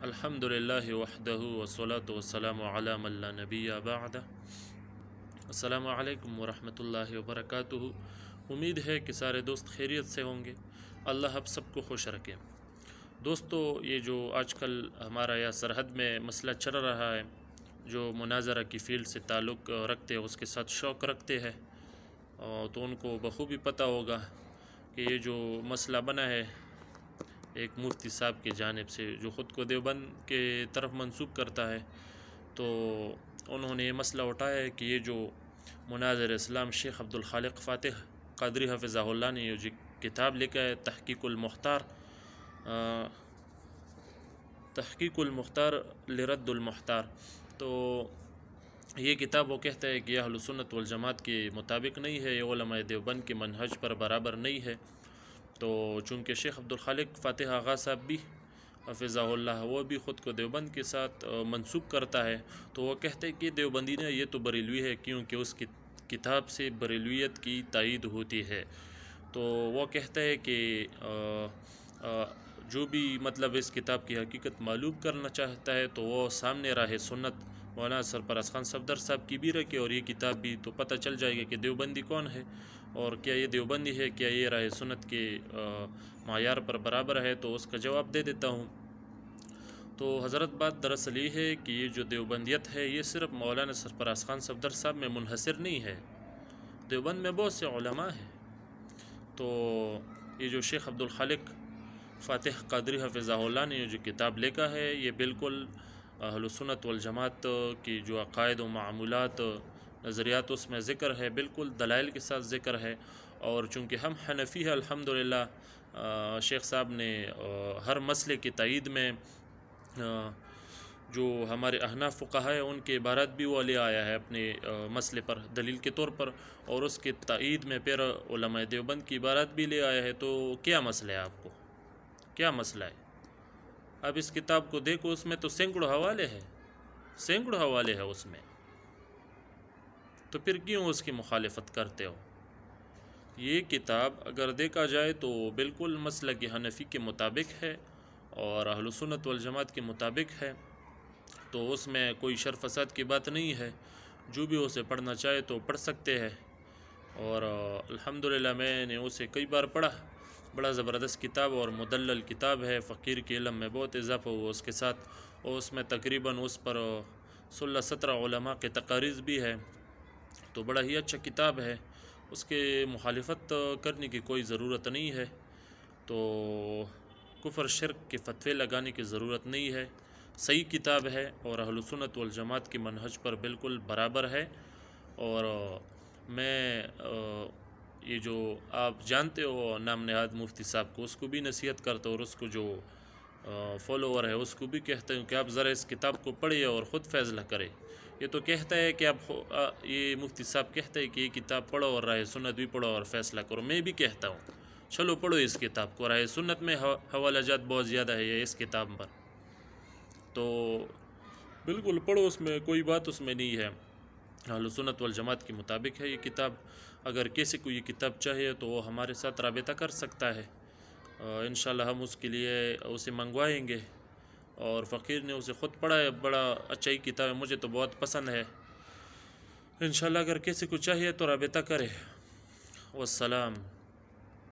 الحمدللہ وحدہ والصلاة والسلام علی من لا نبی بعدہ۔ السلام علیکم ورحمۃ اللہ وبرکاتہ۔ امید ہے کہ سارے دوست خیریت سے ہوں گے۔ اللہ آپ سب کو خوش رکھے۔ دوستو، یہ جو آج کل ہمارا یا سرحد میں مسئلہ چل رہا ہے، جو مناظرہ کی فیلڈ سے تعلق رکھتے ہیں، اس کے ساتھ شوق رکھتے ہیں، تو ان کو بخوبی پتہ ہوگا کہ یہ جو مسئلہ بنا ہے ایک مفتی صاحب کی جانب سے، جو خود کو دیوبند کے طرف منسوب کرتا ہے، تو انہوں نے یہ مسئلہ اٹھایا ہے کہ یہ جو مناظر اسلام شیخ عبدالخالق فاتح قادری حفظہ اللہ نے یہ جو کتاب لکھا ہے تحقیق المختار لرد المحتار، تو یہ کتاب وہ کہتا ہے کہ یہ اہل سنت والجماعت کے مطابق نہیں ہے، یہ علماء دیوبند کے منہج پر برابر نہیں ہے۔ تو چونکہ شیخ عبدالخالق فاتح آغا صاحب بھی حفظہ اللہ وہ بھی خود کو دیوبند کے ساتھ منسوب کرتا ہے، تو وہ کہتے ہیں کہ دیوبندی نے یہ تو بریلوی ہے، کیونکہ اس کی کتاب سے بریلویت کی تائید ہوتی ہے۔ تو وہ کہتا ہے کہ جو بھی مطلب اس کتاب کی حقیقت معلوم کرنا چاہتا ہے تو وہ سامنے راہ سنت مولانا سرفراز خان صفدر صاحب کی بھی رکھے، اور یہ کتاب بھی تو پتہ چل جائے گا کہ دیوبندی کون ہے، اور کیا یہ دیوبندی ہے، کیا یہ راہ سنت کے معیار پر برابر ہے، تو اس کا جواب دے دیتا ہوں۔ تو حضرت بات دراصل یہ ہے کہ یہ جو دیوبندیت ہے یہ صرف مولانا سرفراز خان صفدر صاحب میں منحصر نہیں ہے، دیوبند میں بہت سے علماء ہیں۔ تو یہ جو شیخ عبدالخالق فاتح قادری حفظہ اللہ نے جو کتاب لکھا ہے، یہ بالکل اہل سنت والجماعت کی جو عقائد و معمولات نظریات اس میں ذکر ہے، بالکل دلائل کے ساتھ ذکر ہے۔ اور چونکہ ہم حنفی ہیں الحمدللہ، شیخ صاحب نے ہر مسئلے کی تائید میں جو ہمارے احناف فقہاء ہیں ان کے عبارات بھی وہ لے آیا ہے اپنے مسئلے پر دلیل کے طور پر، اور اس کے تائید میں پھر علماء دیوبند کی عبارات بھی لے آیا ہے۔ تو کیا مسئلہ ہے، آپ کو کیا مسئلہ ہے؟ اب اس کتاب کو دیکھو، اس میں تو سینکڑوں حوالے ہیں اس میں، تو پھر کیوں اس کی مخالفت کرتے ہو؟ یہ کتاب اگر دیکھا جائے تو بالکل مسلک حنفی کے مطابق ہے اور اہل سنت والجماعت کے مطابق ہے، تو اس میں کوئی شر فساد کی بات نہیں ہے، جو بھی اسے پڑھنا چاہے تو پڑھ سکتے ہیں۔ اور الحمدللہ میں نے اسے کئی بار پڑھا، بڑا زبردست کتاب اور مدلل کتاب ہے، فقیر کے علم میں بہت اضافہ ہوا اس کے ساتھ، اور اس میں تقریباً اس پر 16-17 علماء کے تقاریر بھی ہے، تو بڑا ہی اچھا کتاب ہے، اس کے مخالفت کرنے کی کوئی ضرورت نہیں ہے، تو کفر شرک کے فتوے لگانے کی ضرورت نہیں ہے، صحیح کتاب ہے اور اہل سنت والجماعت کی منہج پر بالکل برابر ہے۔ اور میں یہ جو آپ جانتے ہو نام نہاد مفتی صاحب کو، اس کو بھی نصیحت کرتا ہوں، اور اس کو جو فالوور ہے اس کو بھی کہتا ہوں کہ آپ ذرا اس کتاب کو پڑھیے اور خود فیصلہ کریں۔ یہ تو کہتا ہے کہ آپ یہ مفتی صاحب کہتا ہے کہ یہ کتاب پڑھو اور راہ سنت بھی پڑھو اور فیصلہ کرو، میں بھی کہتا ہوں چلو پڑھو اس کتاب کو، راہ سنت میں حوالہ جات بہت زیادہ ہے یہ اس کتاب پر، تو بالکل پڑھو، اس میں کوئی بات اس میں نہیں ہے، اہل سنت والجماعت کے مطابق ہے یہ کتاب۔ اگر کسی کو یہ کتاب چاہیے تو وہ ہمارے ساتھ رابطہ کر سکتا ہے، انشاءاللہ ہم اس کے لیے اسے منگوائیں گے، اور فقیر نے اسے خود پڑھا ہے، بڑا اچھا ہی کتاب ہے، مجھے تو بہت پسند ہے۔ انشاءاللہ اگر کسی کو چاہیے تو رابطہ کرے۔ والسلام۔